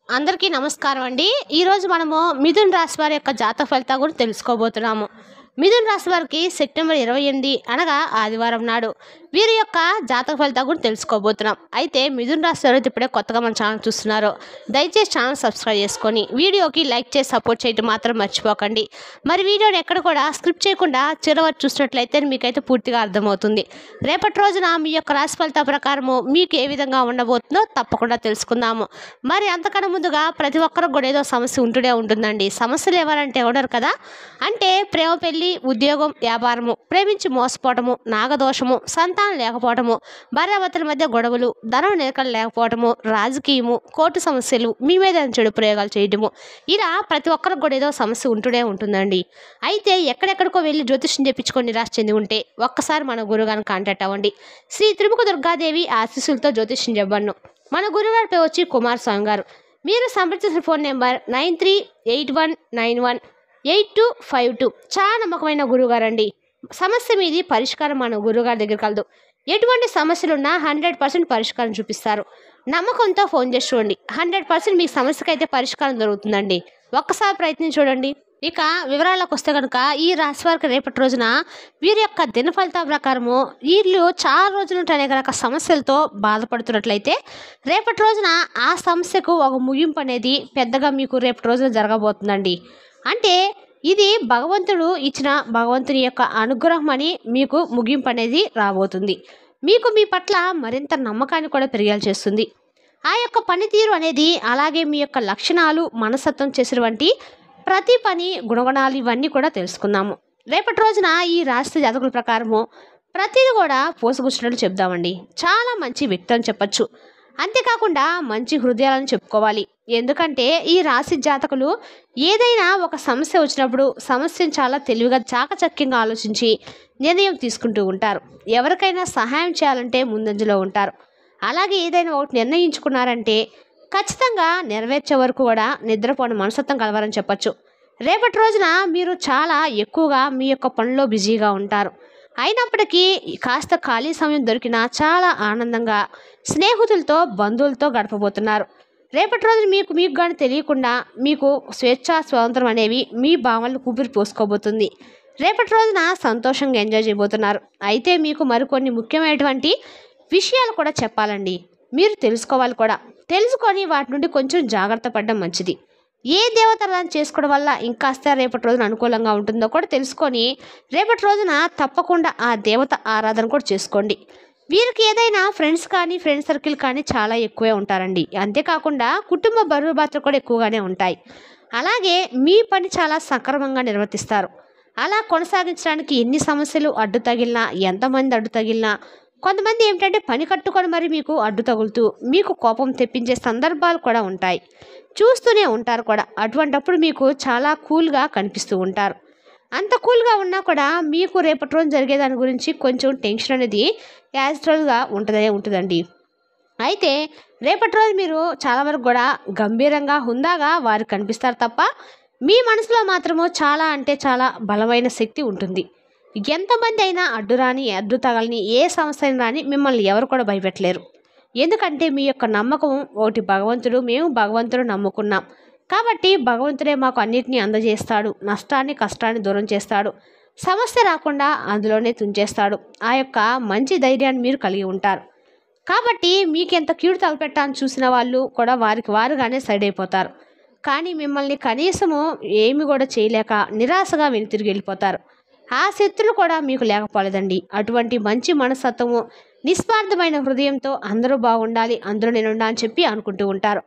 అందరికీ నమస్కారం అండి. ఈరోజు మనము మిథున్ రాశి వారి యొక్క జాతక ఫలితాల గురించి తెలుసుకోబోతున్నాము. మిథున్ రాశి వారికి సెప్టెంబర్ 28 అనగా ఆదివారం నాడు వీరి యొక్క జాతక ఫలితాల గురించి తెలుసుకోబోతున్నాం. అయితే మిథున్ రాశి వారు ఇప్పుడే కొత్తగా మన ఛానల్ చూస్తున్నారో దయచేసి ఛానల్ సబ్స్క్రైబ్ చేసుకొని వీడియోకి లైక్ చేసి సపోర్ట్ చేయడం మాత్రం మర్చిపోకండి. మరి వీడియోని ఎక్కడ కూడా స్క్రిప్ట్ చేయకుండా చివరి చూసినట్లయితే మీకైతే పూర్తిగా అర్థమవుతుంది. రేపటి రోజున మీ యొక్క రాశి ఫలితాల ప్రకారము మీకు ఏ విధంగా ఉండబోతుందో తప్పకుండా తెలుసుకుందాము. మరి అంతకన్నా ముందుగా ప్రతి ఒక్కరికి కూడా ఏదో సమస్య ఉంటూనే ఉంటుందండి. సమస్యలు ఎవరంటే ఉండరు కదా. అంటే ప్రేమ, పెళ్లి, ఉద్యోగం, వ్యాపారము, ప్రేమించి మోసపోవటము, నాగదోషము, సంతానం లేకపోవటము, భార్యాభర్తల మధ్య గొడవలు, ధనం నిలకడ లేకపోవటము, రాజకీయము, కోర్టు సమస్యలు, మీ మీద చెడు ప్రయోగాలు చేయటము, ఇలా ప్రతి ఒక్కరికి కూడా ఏదో సమస్య ఉంటూనే ఉంటుందండి. అయితే ఎక్కడెక్కడికో వెళ్ళి జ్యోతిష్యం చెప్పించుకొని నిరాశ చెంది ఉంటే ఒక్కసారి మన గురుగారిని కాంటాక్ట్ అవ్వండి. శ్రీ త్రిముఖ దుర్గాదేవి ఆశీస్సులతో జ్యోతిష్యం చెప్పను. మన గురుగారి పేరు వచ్చి కుమారస్వామి గారు. మీరు సంప్రదించిన ఫోన్ నెంబర్ 9381918252. చాలా నమ్మకమైన గురువుగారు అండి. సమస్య మీది పరిష్కారం మన గురువుగారి దగ్గర కలదు. ఎటువంటి సమస్యలున్నా 100% పరిష్కారం చూపిస్తారు. నమ్మకంతో ఫోన్ చేసి చూడండి. 100% మీ సమస్యకి అయితే పరిష్కారం దొరుకుతుందండి. ఒక్కసారి ప్రయత్నించి చూడండి. ఇక వివరాలకు వస్తే కనుక ఈ రాశి వారికి రేపటి రోజున వీరి యొక్క దిన ఫలితాల ప్రకారము వీళ్ళు చాలా రోజుల నుండి అనేక రకాల సమస్యలతో బాధపడుతున్నట్లయితే రేపటి రోజున ఆ సమస్యకు ఒక ముగింపు అనేది పెద్దగా మీకు రేపటి రోజున జరగబోతుందండి. అంటే ఇది భగవంతుడు ఇచ్చిన భగవంతుని యొక్క అనుగ్రహం అని మీకు ముగింపు అనేది రాబోతుంది. మీకు మీ పట్ల మరింత నమ్మకాన్ని కూడా పెరిగేలా చేస్తుంది. ఆ యొక్క పనితీరు అనేది అలాగే మీ యొక్క లక్షణాలు, మనస్తత్వం చేసినటువంటి ప్రతి పని, గుణగణాలు ఇవన్నీ కూడా తెలుసుకుందాము. రేపటి రోజున ఈ రాశి జాతకుల ప్రకారము ప్రతిదీ కూడా పోసగుచ్చినట్లు చెప్దామండి. చాలా మంచి వ్యక్తి అని చెప్పచ్చు. అంతేకాకుండా మంచి హృదయాలను చెప్పుకోవాలి. ఎందుకంటే ఈ రాశి జాతకులు ఏదైనా ఒక సమస్య వచ్చినప్పుడు సమస్యను చాలా తెలివిగా చాకచక్యంగా ఆలోచించి నిర్ణయం తీసుకుంటూ ఉంటారు. ఎవరికైనా సహాయం చేయాలంటే ముందంజలో ఉంటారు. అలాగే ఏదైనా ఒకటి నిర్ణయించుకున్నారంటే ఖచ్చితంగా నెరవేర్చే వరకు కూడా నిద్రపోని మనస్తత్వం కలవారని చెప్పచ్చు. రేపటి రోజున మీరు చాలా ఎక్కువగా మీ యొక్క పనిలో బిజీగా ఉంటారు. అయినప్పటికీ కాస్త ఖాళీ సమయం దొరికినా చాలా ఆనందంగా స్నేహితులతో, బంధువులతో గడపబోతున్నారు. రేపటి రోజు మీకు కానీ తెలియకుండా మీకు స్వాతంత్రం అనేవి మీ భావనలు ఊపిరి పోసుకోబోతుంది. రేపటి రోజున సంతోషంగా ఎంజాయ్ చేయబోతున్నారు. అయితే మీకు మరికొన్ని ముఖ్యమైనటువంటి విషయాలు కూడా చెప్పాలండి. మీరు తెలుసుకోవాలి కూడా. తెలుసుకొని వాటి నుండి కొంచెం జాగ్రత్త పడడం మంచిది. ఏ దేవతలను చేసుకోవడం వల్ల ఇంకాస్త రేపటి రోజున అనుకూలంగా ఉంటుందో కూడా తెలుసుకొని రేపటి రోజున తప్పకుండా ఆ దేవత ఆరాధన కూడా చేసుకోండి. వీరికి ఏదైనా ఫ్రెండ్స్ కానీ, ఫ్రెండ్ సర్కిల్ కానీ చాలా ఎక్కువే ఉంటారండి. అంతేకాకుండా కుటుంబ బరువు బాధ్యతలు కూడా ఎక్కువగానే ఉంటాయి. అలాగే మీ పని చాలా సక్రమంగా నిర్వర్తిస్తారు. అలా కొనసాగించడానికి ఎన్ని సమస్యలు అడ్డు తగిలినా, ఎంతమంది అడ్డు తగిలినా, కొంతమంది ఏమిటంటే పని కట్టుకొని మరి మీకు అడ్డు తగులుతూ మీకు కోపం తెప్పించే సందర్భాలు కూడా ఉంటాయి. చూస్తూనే ఉంటారు కూడా. అటువంటప్పుడు మీకు చాలా కూల్గా కనిపిస్తూ ఉంటారు. అంత కూల్గా ఉన్నా కూడా మీకు రేపటి రోజు జరిగే దాని గురించి కొంచెం టెన్షన్ అనేది యాజువల్గా ఉంటుందండి. అయితే రేపటి రోజు మీరు చాలా వరకు కూడా గంభీరంగా, హుందాగా వారికి కనిపిస్తారు తప్ప మీ మనసులో మాత్రము చాలా అంటే చాలా బలమైన శక్తి ఉంటుంది. ఎంతమంది అయినా అడ్డు తగలని ఏ సమస్య అయినా రాని మిమ్మల్ని ఎవరు కూడా భయపెట్టలేరు. ఎందుకంటే మీ యొక్క నమ్మకం ఒకటి భగవంతుడు. మేము భగవంతుడు నమ్ముకున్నాం కాబట్టి భగవంతుడే మాకు అన్నిటినీ అందజేస్తాడు. నష్టాన్ని, కష్టాన్ని దూరం చేస్తాడు. సమస్య రాకుండా అందులోనే తుంచేస్తాడు. ఆ యొక్క మంచి ధైర్యాన్ని మీరు కలిగి ఉంటారు. కాబట్టి మీకెంత కీడు తలపెట్టాలని చూసిన వాళ్ళు కూడా వారికి వారుగానే సైడ్ అయిపోతారు. కానీ మిమ్మల్ని కనీసము ఏమి కూడా చేయలేక నిరాశగా తిరిగి వెళ్ళిపోతారు. ఆ శత్రులు కూడా మీకు లేకపోలేదండి. అటువంటి మంచి మనస్తత్వము, నిస్వార్థమైన హృదయంతో అందరూ బాగుండాలి, అందరూ నేనుండా అని చెప్పి అనుకుంటూ ఉంటారు.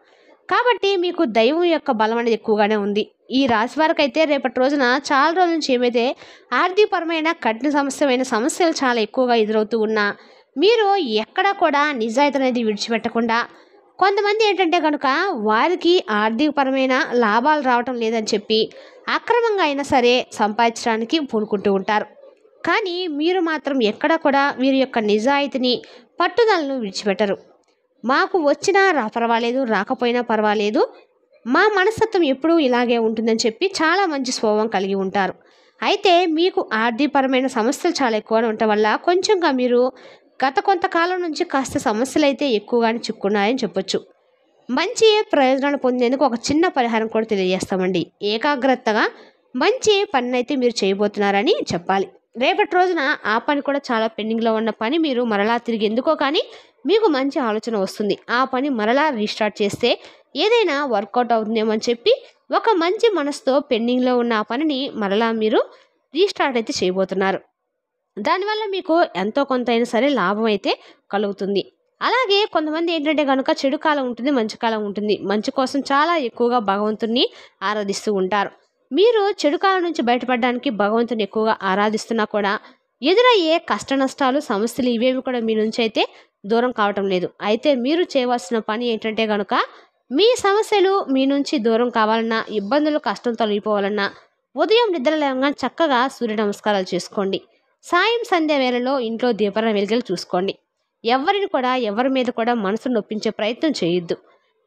కాబట్టి మీకు దైవం యొక్క బలం అనేది ఎక్కువగానే ఉంది. ఈ రాశి వారికి అయితే రేపటి రోజున చాలా రోజుల నుంచి ఏమైతే ఆర్థికపరమైన కఠిన సమస్యలు చాలా ఎక్కువగా ఎదురవుతూ ఉన్నా మీరు ఎక్కడా కూడా నిజాయితీ అనేది విడిచిపెట్టకుండా, కొంతమంది ఏంటంటే కనుక వారికి ఆర్థికపరమైన లాభాలు రావటం లేదని చెప్పి అక్రమంగా అయినా సరే సంపాదించడానికి పూనుకుంటూ ఉంటారు. కానీ మీరు మాత్రం ఎక్కడ కూడా వీరి యొక్క నిజాయితీని, పట్టుదలను విడిచిపెట్టరు. మాకు వచ్చినా పర్వాలేదు, రాకపోయినా పర్వాలేదు, మా మనస్తత్వం ఎప్పుడూ ఇలాగే ఉంటుందని చెప్పి చాలా మంచి స్వభావం కలిగి ఉంటారు. అయితే మీకు ఆర్థికపరమైన సమస్యలు చాలా ఎక్కువగా ఉండటం వల్ల కొంచెంగా మీరు గత కొంతకాలం నుంచి కాస్త సమస్యలు అయితే ఎక్కువగానే చిక్కున్నాయని చెప్పొచ్చు. మంచి ప్రయోజనాలు పొందేందుకు ఒక చిన్న పరిహారం కూడా తెలియజేస్తామండి. ఏకాగ్రతగా మంచి పనినైతే మీరు చేయబోతున్నారని చెప్పాలి. రేపటి రోజున ఆ పని కూడా చాలా పెండింగ్లో ఉన్న పని మీరు మరలా తిరిగి ఎందుకో కానీ మీకు మంచి ఆలోచన వస్తుంది. ఆ పని మరలా రీస్టార్ట్ చేస్తే ఏదైనా వర్కౌట్ అవుతుందేమో అని చెప్పి ఒక మంచి మనసుతో పెండింగ్లో ఉన్న ఆ పనిని మరలా మీరు రీస్టార్ట్ అయితే చేయబోతున్నారు. దానివల్ల మీకు ఎంతో కొంత అయినా సరే లాభం అయితే కలుగుతుంది. అలాగే కొంతమంది ఏంటంటే కనుక చెడు కాలం ఉంటుంది, మంచి కాలం ఉంటుంది. మంచి కోసం చాలా ఎక్కువగా భగవంతుణ్ణి ఆరాధిస్తూ ఉంటారు. మీరు చెడు కాలం నుంచి బయటపడడానికి భగవంతుని ఎక్కువగా ఆరాధిస్తున్నా కూడా ఎదురయ్యే కష్ట నష్టాలు సమస్యలు ఇవేమి కూడా మీ నుంచి అయితే దూరం కావటం లేదు. అయితే మీరు చేయవలసిన పని ఏంటంటే కనుక మీ సమస్యలు మీ నుంచి దూరం కావాలన్నా, ఇబ్బందులు కష్టం తొలగిపోవాలన్నా ఉదయం నిద్ర లేవగానే చక్కగా సూర్య నమస్కారాలు చేసుకోండి. సాయం సంధ్య వేళలో ఇంట్లో దీపాల వెలుగులు చూసుకోండి. ఎవరి మీద కూడా మనసును నొప్పించే ప్రయత్నం చేయొద్దు.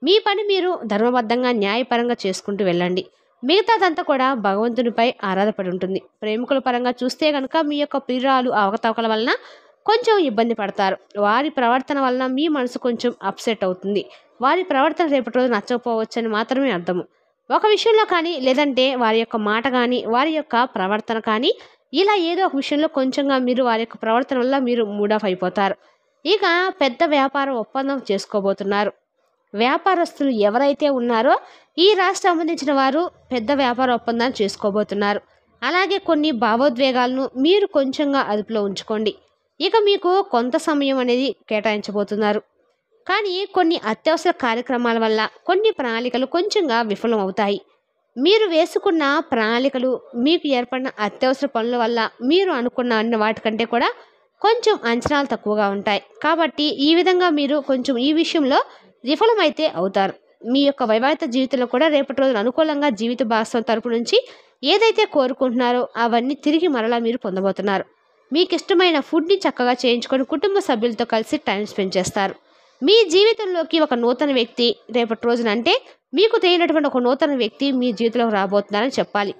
మీ పని మీరు ధర్మబద్ధంగా న్యాయపరంగా చేసుకుంటూ వెళ్ళండి. మిగతాదంతా కూడా భగవంతునిపై ఆధారపడి ఉంటుంది. ప్రేమికుల పరంగా చూస్తే కనుక మీ యొక్క ప్రియురాలు అవకతవకల వలన కొంచెం ఇబ్బంది పడతారు. వారి ప్రవర్తన వలన మీ మనసు కొంచెం అప్సెట్ అవుతుంది. వారి ప్రవర్తన రేపటి రోజు నచ్చకపోవచ్చు అని మాత్రమే అర్థము. ఒక విషయంలో కానీ, లేదంటే వారి యొక్క మాట కానీ, వారి యొక్క ప్రవర్తన కానీ, ఇలా ఏదో ఒక విషయంలో కొంచెంగా మీరు వారి యొక్క ప్రవర్తన వల్ల మీరు మూడ్ ఆఫ్ అయిపోతారు. ఇక పెద్ద వ్యాపార ఒప్పందం చేసుకోబోతున్నారు. వ్యాపారస్తులు ఎవరైతే ఉన్నారో ఈ రాష్ట్ర సంబంధించిన వారు పెద్ద వ్యాపార ఒప్పందాన్ని చేసుకోబోతున్నారు. అలాగే కొన్ని భావోద్వేగాలను మీరు కొంచెంగా అదుపులో ఉంచుకోండి. ఇక మీకు కొంత సమయం అనేది కేటాయించబోతున్నారు. కానీ కొన్ని అత్యవసర కార్యక్రమాల వల్ల కొన్ని ప్రణాళికలు కొంచెంగా విఫలం అవుతాయి. మీరు వేసుకున్న ప్రణాళికలు మీకు ఏర్పడిన అత్యవసర పనుల వల్ల మీరు అనుకున్న అన్ని వాటికంటే కూడా కొంచెం అంచనాలు తక్కువగా ఉంటాయి. కాబట్టి ఈ విధంగా మీరు కొంచెం ఈ విషయంలో విఫలమైతే అవుతారు. మీ యొక్క వైవాహిక జీవితంలో కూడా రేపటి రోజున అనుకూలంగా జీవిత భాగస్వామి తరపు నుంచి ఏదైతే కోరుకుంటున్నారో అవన్నీ తిరిగి మరలా మీరు పొందబోతున్నారు. మీకు ఇష్టమైన ఫుడ్ని చక్కగా చేయించుకొని కుటుంబ సభ్యులతో కలిసి టైం స్పెండ్ చేస్తారు. మీ జీవితంలోకి ఒక నూతన వ్యక్తి రేపటి రోజున, అంటే మీకు తెలియనటువంటి ఒక నూతన వ్యక్తి మీ జీవితంలోకి రాబోతున్నారని చెప్పాలి.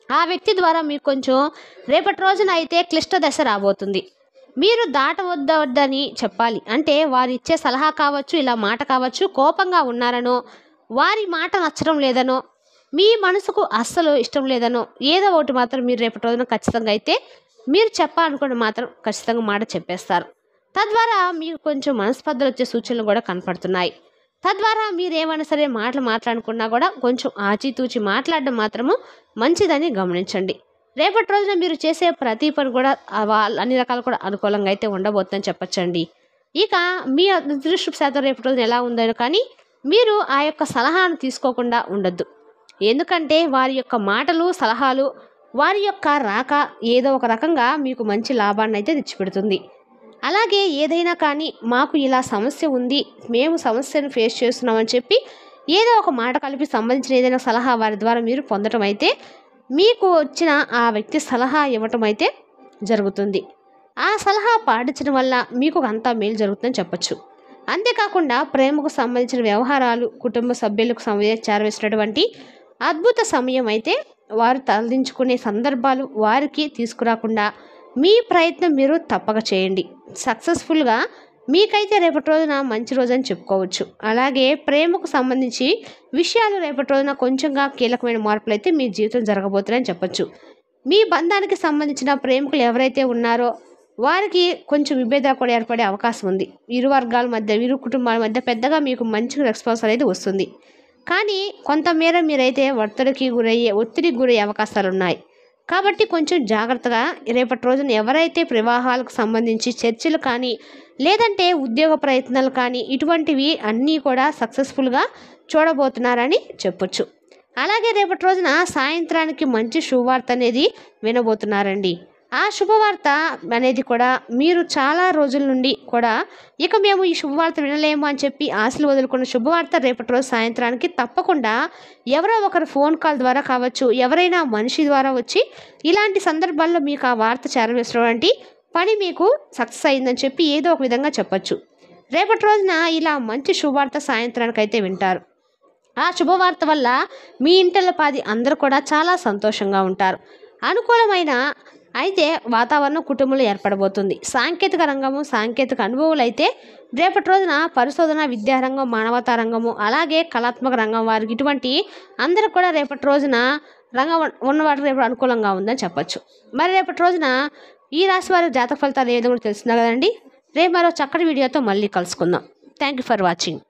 ఆ వ్యక్తి ద్వారా మీకు కొంచెం రేపటి రోజున అయితే క్లిష్ట దశ రాబోతుంది. మీరు దాటవద్దని చెప్పాలి. అంటే వారు ఇచ్చే సలహా కావచ్చు, ఇలా మాట కావచ్చు, కోపంగా ఉన్నారనో, వారి మాట నచ్చడం లేదనో, మీ మనసుకు అస్సలు ఇష్టం లేదనో ఏదో ఒకటి మాత్రం మీరు రేపటి రోజున ఖచ్చితంగా అయితే మీరు చెప్పాలనుకుని మాత్రం ఖచ్చితంగా మాట చెప్పేస్తారు. తద్వారా మీకు కొంచెం మనస్పర్ధలు వచ్చే సూచనలు కూడా కనపడుతున్నాయి. తద్వారా మీరు ఏమైనా సరే మాటలు మాట్లాడుకున్నా కూడా కొంచెం ఆచితూచి మాట్లాడడం మాత్రము మంచిదని గమనించండి. రేపటి రోజున మీరు చేసే ప్రతి పని కూడా అన్ని రకాలు కూడా అనుకూలంగా అయితే ఉండబోతుందని చెప్పచ్చండి. ఇక మీ అదృష్ట శాతం రేపటి రోజున ఎలా ఉందో కానీ మీరు ఆ యొక్క సలహాను తీసుకోకుండా ఉండొద్దు. ఎందుకంటే వారి యొక్క మాటలు, సలహాలు, వారి యొక్క రాక ఏదో ఒక రకంగా మీకు మంచి లాభాన్ని అయితే తెచ్చిపెడుతుంది. అలాగే ఏదైనా కానీ మాకు ఇలా సమస్య ఉంది, మేము సమస్యను ఫేస్ చేస్తున్నామని చెప్పి ఏదో ఒక మాట కలిపి సంబంధించిన ఏదైనా సలహా వారి ద్వారా మీరు పొందటం అయితే, మీకు వచ్చిన ఆ వ్యక్తి సలహా ఇవ్వటం అయితే జరుగుతుంది. ఆ సలహా పాటించడం వల్ల మీకు అంతా మేలు జరుగుతుందని చెప్పచ్చు. అంతేకాకుండా ప్రేమకు సంబంధించిన వ్యవహారాలు, కుటుంబ సభ్యులకు చేరవేసినటువంటి అద్భుత సమయం అయితే వారు తలదించుకునే సందర్భాలు వారికి తీసుకురాకుండా మీ ప్రయత్నం మీరు తప్పక చేయండి. సక్సెస్ఫుల్గా మీకైతే రేపటి రోజున మంచి రోజు అని చెప్పుకోవచ్చు. అలాగే ప్రేమకు సంబంధించి విషయాలు రేపటి రోజున కొంచెంగా కీలకమైన మార్పులు అయితే మీ జీవితం జరగబోతున్నాయని చెప్పచ్చు. మీ బంధానికి సంబంధించిన ప్రేమికులు ఎవరైతే ఉన్నారో వారికి కొంచెం విభేదాలు కూడా ఏర్పడే అవకాశం ఉంది. ఇరు వర్గాల మధ్య, ఇరు కుటుంబాల మధ్య పెద్దగా మీకు మంచి రెస్పాన్స్ అనేది వస్తుంది. కానీ కొంతమేర మీరైతే ఒత్తిడికి గురయ్యే అవకాశాలు ఉన్నాయి. కాబట్టి కొంచెం జాగ్రత్తగా రేపటి రోజున ఎవరైతే వివాహాలకు సంబంధించి చర్చలు కానీ, లేదంటే ఉద్యోగ ప్రయత్నాలు కానీ ఇటువంటివి అన్నీ కూడా సక్సెస్ఫుల్గా చూడబోతున్నారని చెప్పొచ్చు. అలాగే రేపటి రోజున సాయంత్రానికి మంచి శుభవార్త అనేది వినబోతున్నారండి. ఆ శుభవార్త అనేది కూడా మీరు చాలా రోజుల నుండి కూడా ఇక మేము ఈ శుభవార్త వినలేము అని చెప్పి ఆశలు వదులుకున్న శుభవార్త రేపటి రోజు సాయంత్రానికి తప్పకుండా ఎవరో ఒకరు ఫోన్ కాల్ ద్వారా కావచ్చు, ఎవరైనా మనిషి ద్వారా వచ్చి ఇలాంటి సందర్భాల్లో మీకు ఆ వార్త చేరవేసినటువంటి పని మీకు సక్సెస్ అయిందని చెప్పి ఏదో ఒక విధంగా చెప్పచ్చు. రేపటి రోజున ఇలా మంచి శుభవార్త సాయంత్రానికి అయితే వింటారు. ఆ శుభవార్త వల్ల మీ ఇంటిలో పాది అందరూ కూడా చాలా సంతోషంగా ఉంటారు. అనుకూలమైన అయితే వాతావరణం కుటుంబంలో ఏర్పడబోతుంది. సాంకేతిక రంగము, సాంకేతిక అనుభవాలు అయితే రేపటి రోజున పరిశోధన, విద్యారంగం, మానవతా రంగము, అలాగే కళాత్మక రంగం వారికి ఇటువంటి అందరూ కూడా రేపటి రోజున రంగం ఉన్న వాటికి రేపు అనుకూలంగా ఉందని చెప్పొచ్చు. మరి రేపటి రోజున ఈ రాశి వారి జాతక ఫలితాలు ఏదో కూడా తెలుస్తుంది కదండి. రేపు మరో చక్కటి వీడియోతో మళ్ళీ కలుసుకుందాం. Thank you for watching.